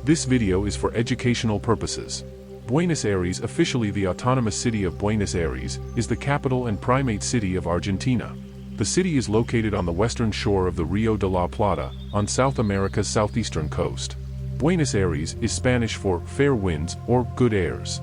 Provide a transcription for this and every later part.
This video is for educational purposes. Buenos Aires, officially the autonomous city of Buenos Aires, is the capital and primate city of Argentina. The city is located on the western shore of the Rio de la Plata, on South America's southeastern coast. Buenos Aires is Spanish for fair winds or good airs.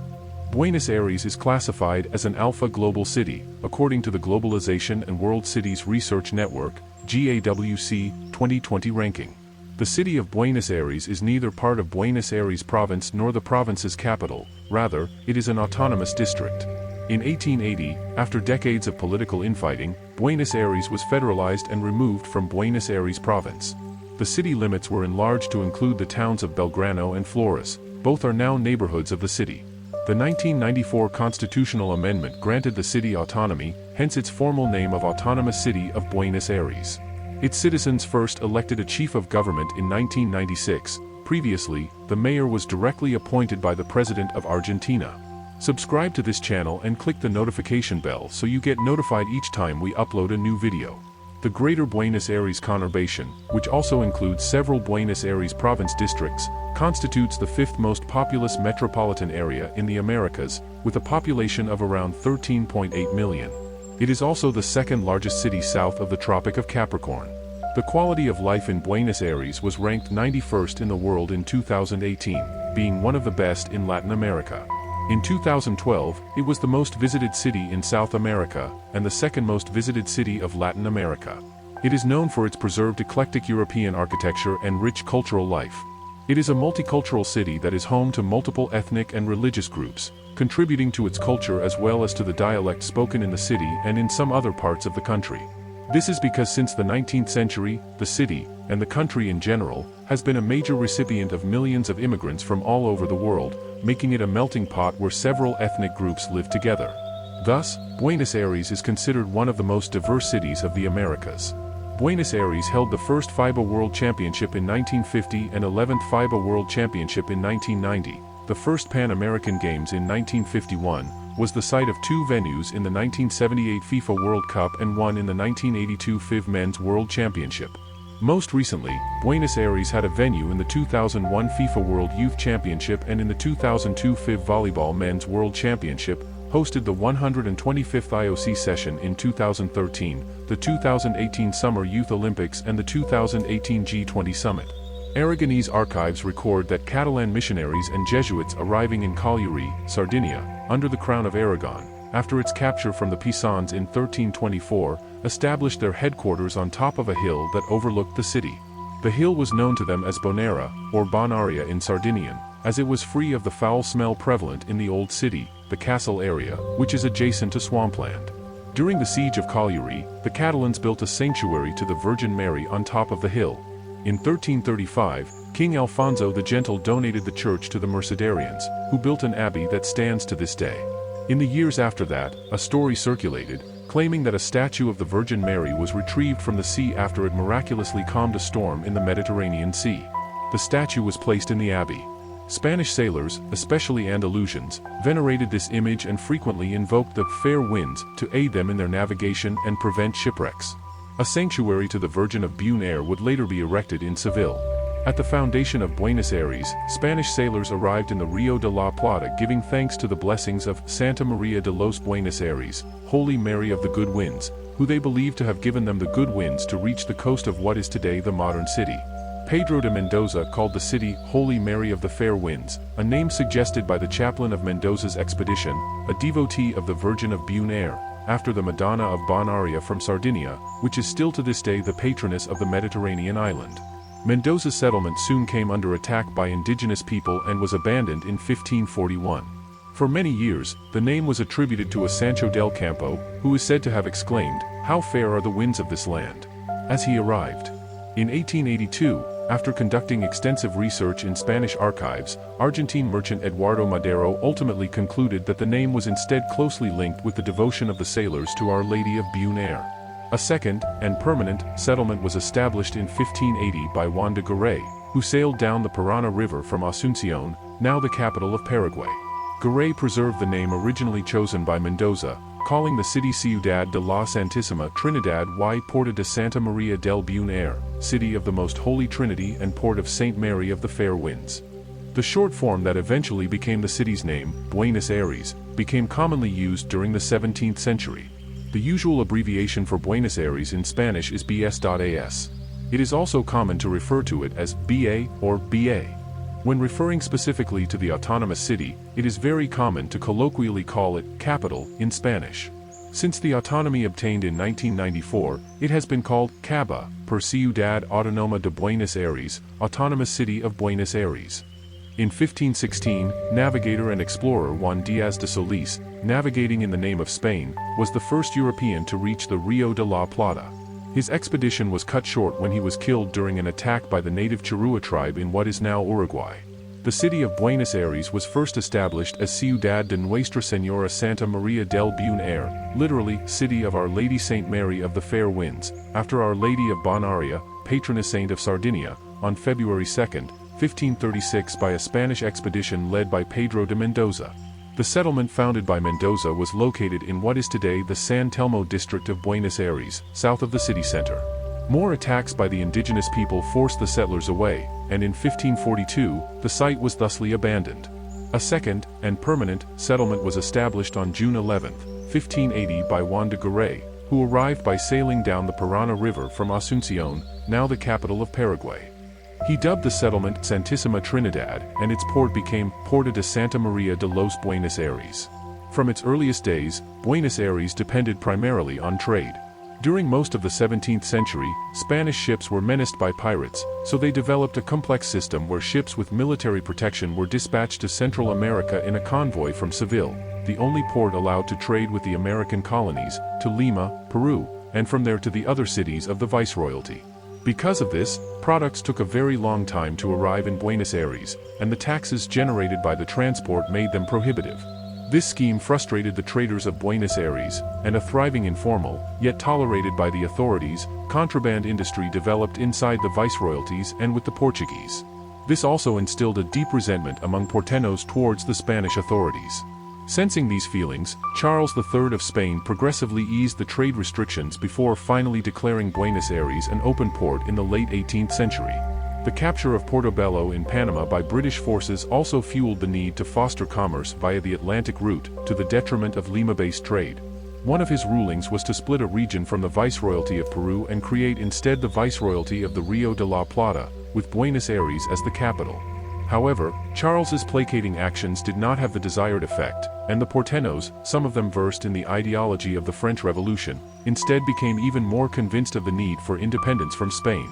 Buenos Aires is classified as an Alpha Global City, according to the Globalization and World Cities Research Network, GAWC, 2020 ranking. The city of Buenos Aires is neither part of Buenos Aires province nor the province's capital, rather, it is an autonomous district. In 1880, after decades of political infighting, Buenos Aires was federalized and removed from Buenos Aires province. The city limits were enlarged to include the towns of Belgrano and Flores. Both are now neighborhoods of the city. The 1994 constitutional amendment granted the city autonomy, hence its formal name of Autonomous City of Buenos Aires. Its citizens first elected a chief of government in 1996. Previously, the mayor was directly appointed by the President of Argentina. Subscribe to this channel and click the notification bell so you get notified each time we upload a new video. The Greater Buenos Aires conurbation, which also includes several Buenos Aires province districts, constitutes the fifth most populous metropolitan area in the Americas, with a population of around 13.8 million. It is also the second largest city south of the Tropic of Capricorn. The quality of life in Buenos Aires was ranked 91st in the world in 2018, being one of the best in Latin America. In 2012, it was the most visited city in South America, and the second most visited city of Latin America. It is known for its preserved eclectic European architecture and rich cultural life. It is a multicultural city that is home to multiple ethnic and religious groups, contributing to its culture as well as to the dialect spoken in the city and in some other parts of the country. This is because since the 19th century, the city, and the country in general, has been a major recipient of millions of immigrants from all over the world, making it a melting pot where several ethnic groups live together. Thus, Buenos Aires is considered one of the most diverse cities of the Americas. Buenos Aires held the first FIBA World Championship in 1950 and 11th FIBA World Championship in 1990. The first Pan American Games in 1951, was the site of two venues in the 1978 FIFA World Cup and one in the 1982 FIV Men's World Championship. Most recently, Buenos Aires had a venue in the 2001 FIFA World Youth Championship and in the 2002 FIV Volleyball Men's World Championship, hosted the 125th IOC session in 2013, the 2018 Summer Youth Olympics and the 2018 G20 Summit. Aragonese archives record that Catalan missionaries and Jesuits arriving in Cagliari, Sardinia, under the Crown of Aragon, after its capture from the Pisans in 1324, established their headquarters on top of a hill that overlooked the city. The hill was known to them as Bonera, or Bonaria in Sardinian, as it was free of the foul smell prevalent in the old city, the castle area, which is adjacent to swampland. During the siege of Cagliari, the Catalans built a sanctuary to the Virgin Mary on top of the hill. In 1335, King Alfonso the Gentle donated the church to the Mercedarians, who built an abbey that stands to this day. In the years after that, a story circulated, claiming that a statue of the Virgin Mary was retrieved from the sea after it miraculously calmed a storm in the Mediterranean Sea. The statue was placed in the abbey. Spanish sailors, especially Andalusians, venerated this image and frequently invoked the fair winds to aid them in their navigation and prevent shipwrecks. A sanctuary to the Virgin of Buenos Aires would later be erected in Seville. At the foundation of Buenos Aires, Spanish sailors arrived in the Rio de la Plata giving thanks to the blessings of Santa Maria de los Buenos Aires, Holy Mary of the Good Winds, who they believed to have given them the good winds to reach the coast of what is today the modern city. Pedro de Mendoza called the city Holy Mary of the Fair Winds, a name suggested by the chaplain of Mendoza's expedition, a devotee of the Virgin of Buenos Aires, after the Madonna of Bonaria from Sardinia, which is still to this day the patroness of the Mediterranean island. Mendoza's settlement soon came under attack by indigenous people and was abandoned in 1541. For many years, the name was attributed to a Sancho del Campo, who is said to have exclaimed, "How fair are the winds of this land!" as he arrived. In 1882, after conducting extensive research in Spanish archives, Argentine merchant Eduardo Madero ultimately concluded that the name was instead closely linked with the devotion of the sailors to Our Lady of Buenos Aires. A second, and permanent, settlement was established in 1580 by Juan de Garay, who sailed down the Parana River from Asunción, now the capital of Paraguay. Garay preserved the name originally chosen by Mendoza, calling the city Ciudad de la Santísima Trinidad y Porta de Santa Maria del Buenos Aires, City of the Most Holy Trinity and Port of Saint Mary of the Fair Winds. The short form that eventually became the city's name, Buenos Aires, became commonly used during the 17th century. The usual abbreviation for Buenos Aires in Spanish is BS.AS. It is also common to refer to it as BA or BA. When referring specifically to the autonomous city, it is very common to colloquially call it capital in Spanish. Since the autonomy obtained in 1994, it has been called CABA, per Ciudad Autónoma de Buenos Aires, Autonomous City of Buenos Aires. In 1516, navigator and explorer Juan Díaz de Solís, navigating in the name of Spain, was the first European to reach the Rio de la Plata. His expedition was cut short when he was killed during an attack by the native Charrúa tribe in what is now Uruguay. The city of Buenos Aires was first established as Ciudad de Nuestra Señora Santa María del Buen Aire, literally, City of Our Lady Saint Mary of the Fair Winds, after Our Lady of Bonaria, patroness saint of Sardinia, on February 2, 1536 by a Spanish expedition led by Pedro de Mendoza. The settlement founded by Mendoza was located in what is today the San Telmo district of Buenos Aires, south of the city center. More attacks by the indigenous people forced the settlers away, and in 1542, the site was thusly abandoned. A second, and permanent, settlement was established on June 11, 1580 by Juan de Garay, who arrived by sailing down the Parana River from Asunción, now the capital of Paraguay. He dubbed the settlement Santísima Trinidad, and its port became Porto de Santa María de los Buenos Aires. From its earliest days, Buenos Aires depended primarily on trade. During most of the 17th century, Spanish ships were menaced by pirates, so they developed a complex system where ships with military protection were dispatched to Central America in a convoy from Seville, the only port allowed to trade with the American colonies, to Lima, Peru, and from there to the other cities of the Viceroyalty. Because of this, products took a very long time to arrive in Buenos Aires, and the taxes generated by the transport made them prohibitive. This scheme frustrated the traders of Buenos Aires, and a thriving informal, yet tolerated by the authorities, contraband industry developed inside the Viceroyalties and with the Portuguese. This also instilled a deep resentment among porteños towards the Spanish authorities. Sensing these feelings, Charles III of Spain progressively eased the trade restrictions before finally declaring Buenos Aires an open port in the late 18th century. The capture of Portobello in Panama by British forces also fueled the need to foster commerce via the Atlantic route, to the detriment of Lima-based trade. One of his rulings was to split a region from the Viceroyalty of Peru and create instead the Viceroyalty of the Rio de la Plata, with Buenos Aires as the capital. However, Charles's placating actions did not have the desired effect, and the porteños, some of them versed in the ideology of the French Revolution, instead became even more convinced of the need for independence from Spain.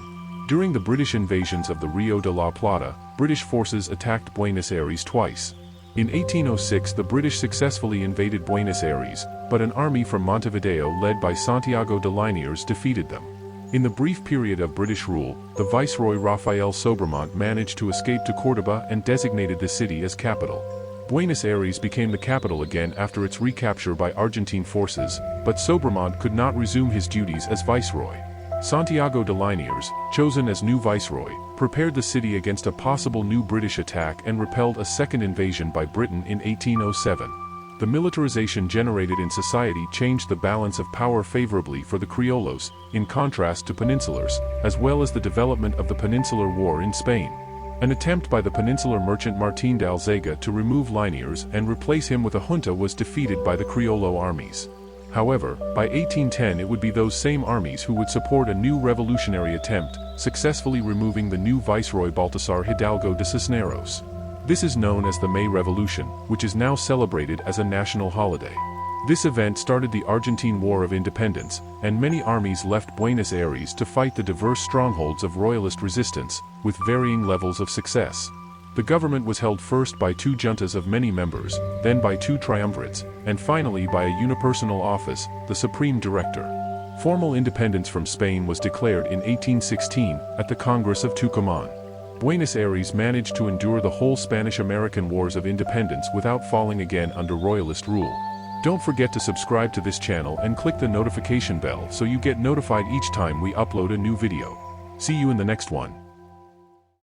During the British invasions of the Rio de la Plata, British forces attacked Buenos Aires twice. In 1806 the British successfully invaded Buenos Aires, but an army from Montevideo led by Santiago de Liniers defeated them. In the brief period of British rule, the Viceroy Rafael Sobremont managed to escape to Córdoba and designated the city as capital. Buenos Aires became the capital again after its recapture by Argentine forces, but Sobremont could not resume his duties as Viceroy. Santiago de Liniers, chosen as new Viceroy, prepared the city against a possible new British attack and repelled a second invasion by Britain in 1807. The militarization generated in society changed the balance of power favorably for the Criollos, in contrast to Peninsulars, as well as the development of the Peninsular War in Spain. An attempt by the Peninsular merchant Martín de Alzaga to remove Liniers and replace him with a junta was defeated by the Criollo armies. However, by 1810 it would be those same armies who would support a new revolutionary attempt, successfully removing the new Viceroy Baltasar Hidalgo de Cisneros. This is known as the May Revolution, which is now celebrated as a national holiday. This event started the Argentine War of Independence, and many armies left Buenos Aires to fight the diverse strongholds of royalist resistance, with varying levels of success. The government was held first by two juntas of many members, then by two triumvirates, and finally by a unipersonal office, the Supreme Director. Formal independence from Spain was declared in 1816 at the Congress of Tucumán. Buenos Aires managed to endure the whole Spanish-American Wars of Independence without falling again under royalist rule. Don't forget to subscribe to this channel and click the notification bell so you get notified each time we upload a new video. See you in the next one.